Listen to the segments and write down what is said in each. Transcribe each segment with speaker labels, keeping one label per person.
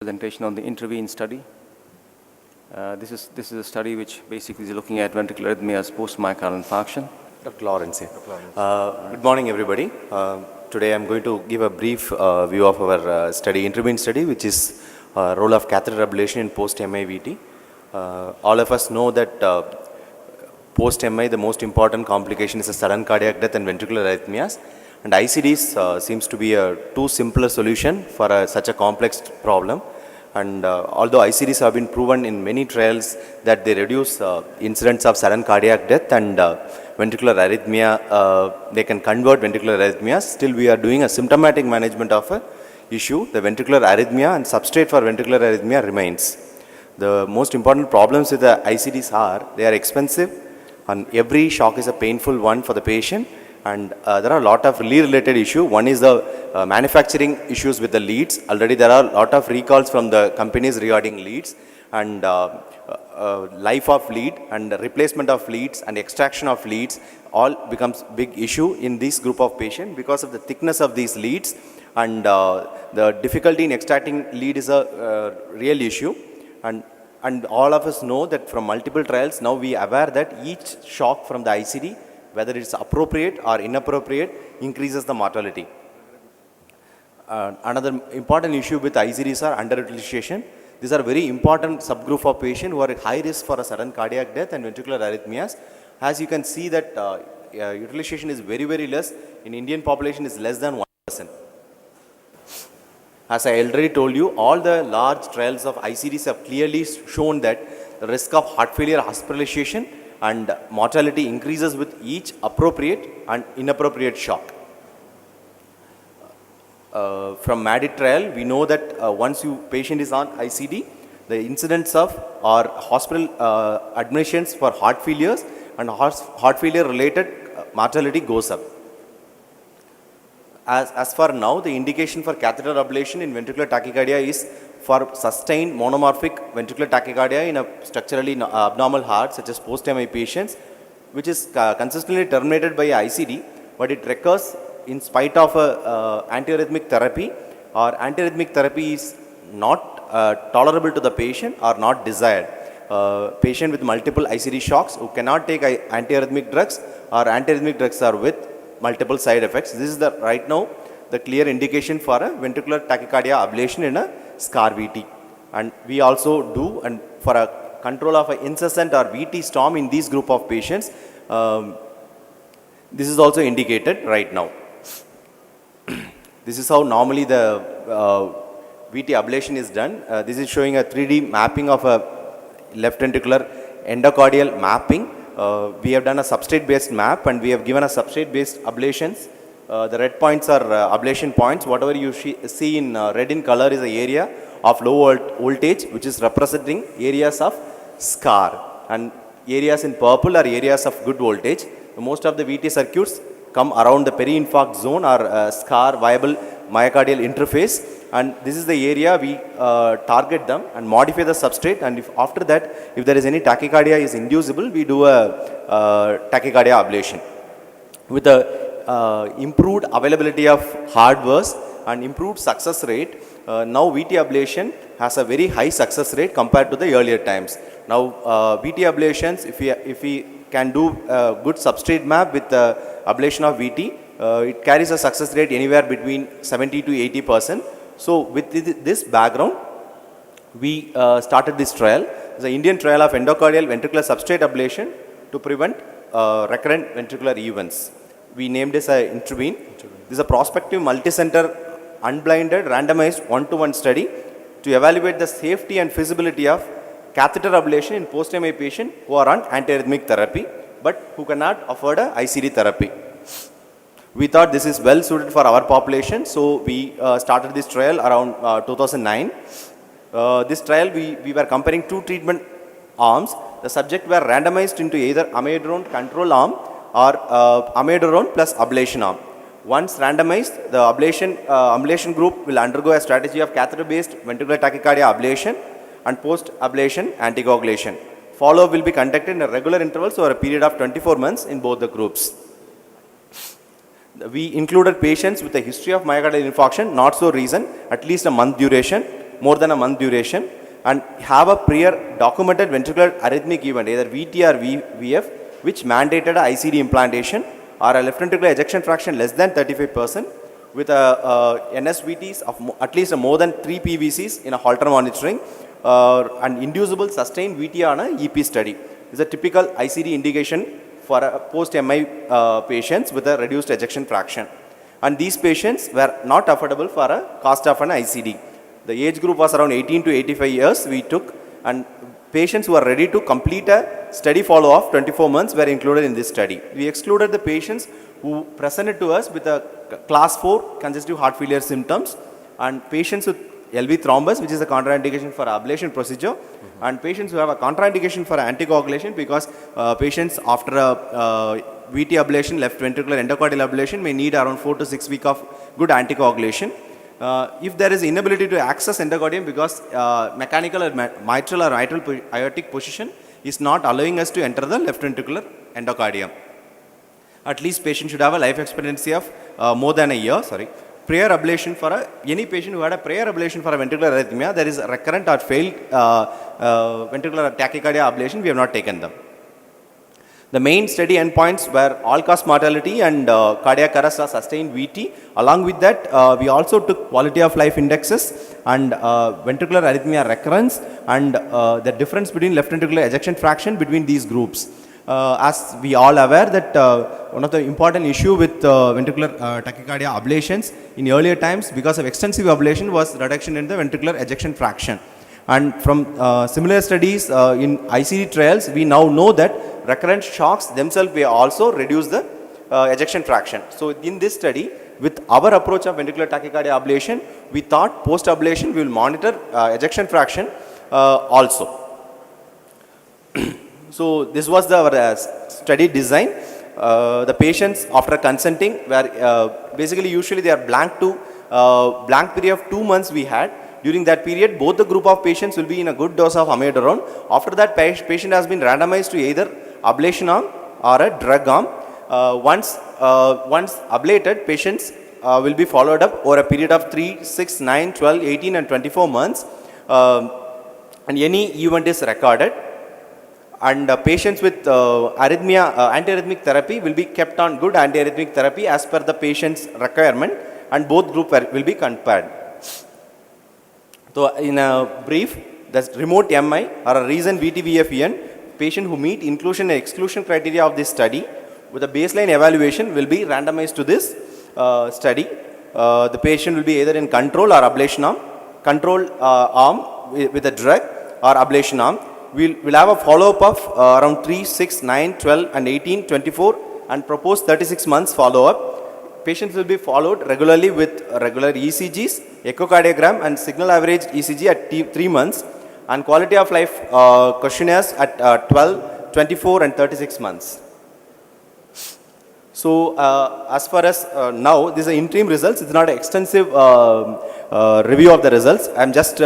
Speaker 1: Presentation on the INTERVENE study. This is a study which basically is looking at ventricular arrhythmias post-myocardial infarction.
Speaker 2: Dr. Lawrence here. Good morning, everybody. Today I'm going to give a brief view of our study, INTERVENE study, which is role of catheter ablation in post-MI-VT. All of us know that post-MI, the most important complication is a sudden cardiac death and ventricular arrhythmias. And ICDs seems to be a too simpler solution for such a complex problem. And although ICDs have been proven in many trials that they reduce incidence of sudden cardiac death and ventricular arrhythmia, they can convert ventricular arrhythmias. Still, we are doing a symptomatic management of a issue. The ventricular arrhythmia and substrate for ventricular arrhythmia remains. The most important problems with the ICDs are they are expensive, and every shock is a painful one for the patient. And there are a lot of lead-related issues. One is the manufacturing issues with the leads. Already there are a lot of recalls from the companies regarding leads, and life of lead and replacement of leads and extraction of leads all becomes big issue in this group of patients because of the thickness of these leads, and the difficulty in extracting lead is a real issue. And all of us know that from multiple trials now we are aware that each shock from the ICD, whether it's appropriate or inappropriate, increases the mortality. Another important issue with ICDs are underutilization. These are very important subgroup of patients who are at high risk for a sudden cardiac death and ventricular arrhythmias. As you can see that utilization is very, very less. In Indian population is less than 1%. As I already told you, all the large trials of ICDs have clearly shown that the risk of heart failure hospitalization and mortality increases with each appropriate and inappropriate shock. From MADIT trial, we know that once patient is on ICD, the incidence of or hospital admissions for heart failures and heart failure related mortality goes up. As for now, the indication for catheter ablation in ventricular tachycardia is for sustained monomorphic ventricular tachycardia in a structurally abnormal heart such as post-MI patients, which is consistently terminated by ICD, but it recurs in spite of antiarrhythmic therapy, or antiarrhythmic therapy is not tolerable to the patient or not desired. Patient with multiple ICD shocks who cannot take antiarrhythmic drugs, or antiarrhythmic drugs are with multiple side effects. This is right now the clear indication for a ventricular tachycardia ablation in a SCAR VT. And we also do, and for a control of an incessant or VT storm in these group of patients, this is also indicated right now. This is how normally the VT ablation is done. This is showing a 3D mapping of a left ventricular endocardial mapping. We have done a substrate based map, and we have given a substrate based ablations. The red points are ablation points. Whatever you see in red in color is the area of low voltage, which is representing areas of SCAR, and areas in purple are areas of good voltage. Most of the VT circuits come around the peri-infarct zone or SCAR viable myocardial interface, and this is the area we target them and modify the substrate, and after that, if there is any tachycardia is inducible, we do a tachycardia ablation. With the improved availability of hardware and improved success rate, now VT ablation has a very high success rate compared to the earlier times. Now VT ablations, if we can do a good substrate map with the ablation of VT, it carries a success rate anywhere between 70 to 80%. So with this background, we started this trial. It's an Indian trial of endocardial ventricular substrate ablation to prevent recurrent ventricular events. We named this INTERVENE. This is a prospective multicenter unblinded randomized 1-to-1 study to evaluate the safety and feasibility of catheter ablation in post-MI patients who are on antiarrhythmic therapy but who cannot afford a ICD therapy. We thought this is well suited for our population, so we started this trial around 2009. This trial we were comparing two treatment arms. The subject were randomized into either amiodarone control arm or amiodarone plus ablation arm. Once randomized, the ablation group will undergo a strategy of catheter-based ventricular tachycardia ablation and post-ablation anticoagulation. Follow-up will be conducted in a regular intervals over a period of 24 months in both the groups. We included patients with a history of myocardial infarction, not so recent, at least a month duration, more than a month duration and have a prior documented ventricular arrhythmic event, either VT or VF, which mandated a ICD implantation, or a left ventricular ejection fraction less than 35%, with a NSVTs of at least more than 3 PVCs in a Holter monitoring, and inducible sustained VT on a EP study. This is a typical ICD indication for a post-MI patients with a reduced ejection fraction. And these patients were not affordable for a cost of an ICD. The age group was around 18 to 85 years we took, and patients who are ready to complete a study follow-up 24 months were included in this study. We excluded the patients who presented to us with a class 4 congestive heart failure symptoms, and patients with LV thrombus, which is a contraindication for ablation procedure, and patients who have a contraindication for anticoagulation, because patients after a VT ablation, left ventricular endocardial ablation, may need around 4 to 6 weeks of good anticoagulation. If there is inability to access endocardium because mechanical or mitral or mitral aortic position is not allowing us to enter the left ventricular endocardium, at least patient should have a life expectancy of more than a year. Prior ablation for any patient who had a prior ablation for a ventricular arrhythmia, there is a recurrent or failed ventricular tachycardia ablation, we have not taken them. The main study endpoints were all-cause mortality and cardiac arrest or sustained VT. Along with that, we also took quality of life indexes and ventricular arrhythmia recurrence and the difference between left ventricular ejection fraction between these groups. As we all aware that one of the important issue with ventricular tachycardia ablations in earlier times, because of extensive ablation, was reduction in the ventricular ejection fraction. And from similar studies in ICD trials, we now know that recurrent shocks themselves will also reduce the ejection fraction. So in this study, with our approach of ventricular tachycardia ablation, we thought post-ablation we will monitor ejection fraction also. So this was our study design. The patients after consenting were basically usually they are blank period of 2 months we had. During that period, both the group of patients will be in a good dose of amiodarone. After that, patient has been randomized to either ablation arm or a drug arm. Once ablated, patients will be followed up over a period of 3, 6, 9, 12, 18 and 24 months. And any event is recorded. And patients with antiarrhythmic therapy will be kept on good antiarrhythmic therapy as per the patient's requirement, and both groups will be compared. So in a brief, the remote MI or a recent VT-VF-EN patient who meet inclusion and exclusion criteria of this study with a baseline evaluation will be randomized to this study. The patient will be either in control or ablation arm, control arm with a drug or ablation arm. We'll have a follow-up of around 3, 6, 9, 12 and 18, 24 and proposed 36 months follow-up. Patients will be followed regularly with regular ECGs, echocardiogram and signal average ECG at 3 months, and quality of life questionnaires at 12, 24 and 36 months. So as far as now, these are interim results. It's not an extensive review of the results. I'm just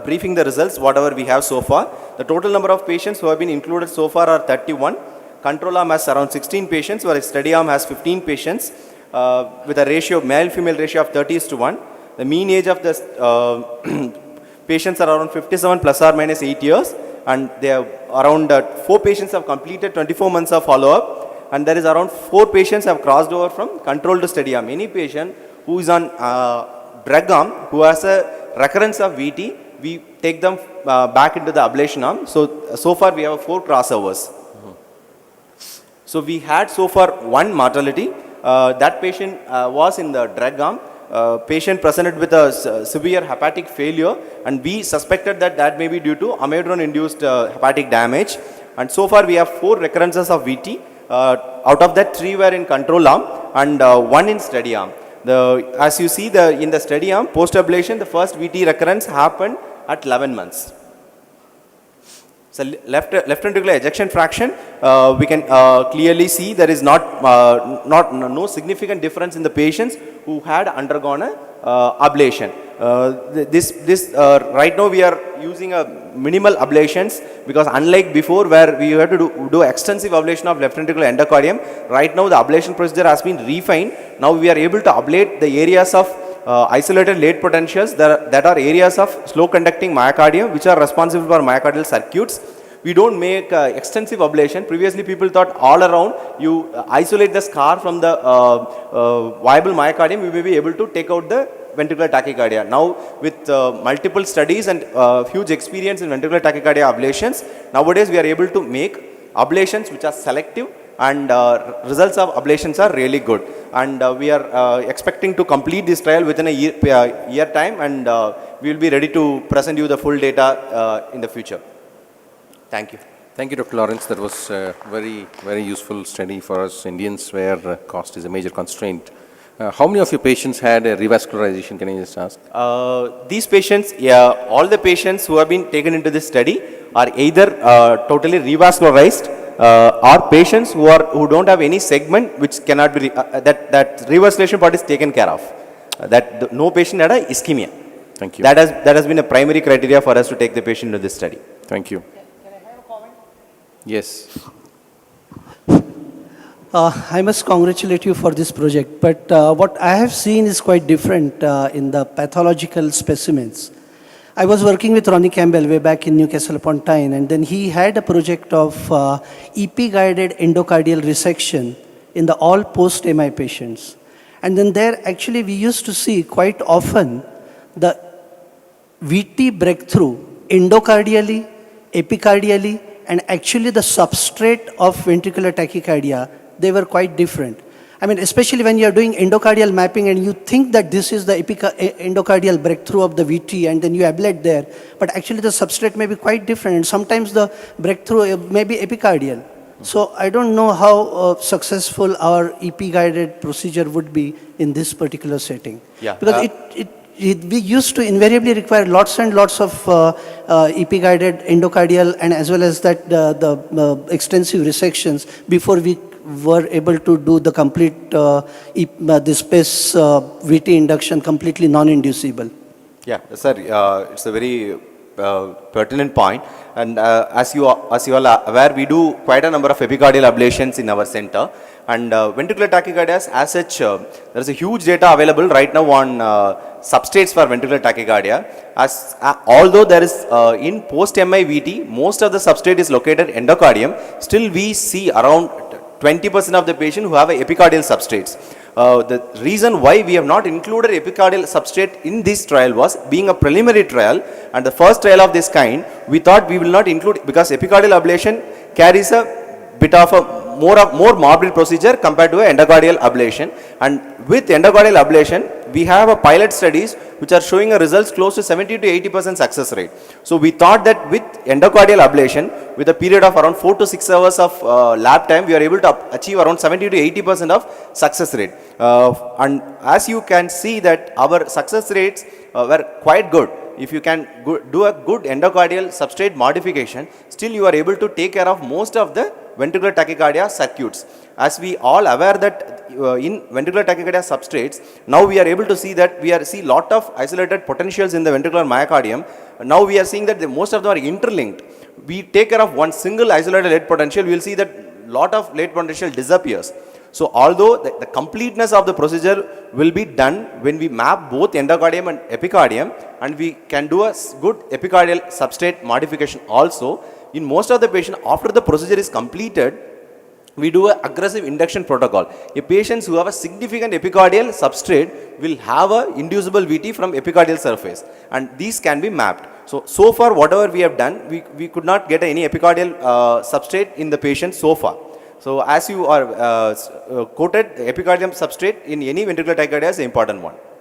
Speaker 2: briefing the results, whatever we have so far. The total number of patients who have been included so far are 31. Control arm has around 16 patients, whereas study arm has 15 patients. With a ratio, male-female ratio of 30:1. The mean age of the patients are around 57 plus or minus 8 years, and they have around 4 patients have completed 24 months of follow-up, and there is around 4 patients have crossed over from control to study arm. Any patient who is on drug arm who has a recurrence of VT, we take them back into the ablation arm. So far we have 4 crossovers. So we had so far 1 mortality. That patient was in the drug arm. Patient presented with a severe hepatic failure, and we suspected that may be due to amiodarone-induced hepatic damage. And so far we have 4 recurrences of VT. Out of that, 3 were in control arm and 1 in study arm. As you see in the study arm, post-ablation, the first VT recurrence happened at 11 months. So left ventricular ejection fraction, we can clearly see there is no significant difference in the patients who had undergone a ablation. Right now we are using a minimal ablations, because unlike before where we had to do extensive ablation of left ventricular endocardium, right now the ablation procedure has been refined. Now we are able to ablate the areas of isolated late potentials that are areas of slow conducting myocardium which are responsible for myocardial circuits. We don't make extensive ablation. Previously, people thought all around you isolate the scar from the viable myocardium, you may be able to take out the ventricular tachycardia. Now, with multiple studies and huge experience in ventricular tachycardia ablations, nowadays we are able to make ablations which are selective, and results of ablations are really good. And we are expecting to complete this trial within a year time, and we will be ready to present you the full data in the future. Thank you.
Speaker 3: Thank you, Dr. Lawrence. That was a very useful study for us Indians where cost is a major constraint. How many of your patients had a revascularization? Can I just ask?
Speaker 2: These patients, all the patients who have been taken into this study are either totally revascularized or patients who don't have any segment which cannot be, that revascularization part is taken care of. No patient had a ischemia.
Speaker 3: Thank you.
Speaker 2: That has been a primary criteria for us to take the patient into this study.
Speaker 3: Thank you. Yes.
Speaker 4: I must congratulate you for this project, but what I have seen is quite different in the pathological specimens. I was working with Ronnie Campbell way back in Newcastle upon Tyne, and then he had a project of EP-guided endocardial resection in the all post-MI patients. And then there actually we used to see quite often the VT breakthrough endocardially, epicardially, and actually the substrate of ventricular tachycardia, they were quite different. I mean, especially when you are doing endocardial mapping and you think that this is the endocardial breakthrough of the VT and then you ablate there, but actually the substrate may be quite different, and sometimes the breakthrough may be epicardial. So I don't know how successful our EP-guided procedure would be in this particular setting.
Speaker 2: Yeah.
Speaker 4: Because we used to invariably require lots and lots of EP-guided endocardial and as well as that the extensive resections before we were able to do the complete this PACE VT induction completely non-inducible.
Speaker 2: Yeah, sir, it's a very pertinent point. And as you all are aware, we do quite a number of epicardial ablations in our center. And ventricular tachycardias, as such, there is a huge data available right now on substrates for ventricular tachycardia. Although there is in post-MI VT, most of the substrate is located endocardium, still we see around 20% of the patient who have epicardial substrates. The reason why we have not included epicardial substrate in this trial was being a preliminary trial, and the first trial of this kind, we thought we will not include because epicardial ablation carries a bit of a more morbid procedure compared to an endocardial ablation. And with endocardial ablation, we have a pilot studies which are showing a results close to 70 to 80% success rate. So we thought that with endocardial ablation, with a period of around 4 to 6 hours of lab time, we are able to achieve around 70 to 80% of success rate. And as you can see that our success rates were quite good. If you can do a good endocardial substrate modification, still you are able to take care of most of the ventricular tachycardia circuits. As we all aware that in ventricular tachycardia substrates, now we are able to see that we see lot of isolated potentials in the ventricular myocardium. Now we are seeing that most of them are interlinked. We take care of one single isolated late potential, we will see that lot of late potential disappears. So although the completeness of the procedure will be done when we map both endocardium and epicardium, and we can do a good epicardial substrate modification also, in most of the patients after the procedure is completed, we do an aggressive induction protocol. A patients who have a significant epicardial substrate will have a inducible VT from epicardial surface, and these can be mapped. So far whatever we have done, we could not get any epicardial substrate in the patient so far. So as you are quoted, epicardium substrate in any ventricular tachycardia is an important one.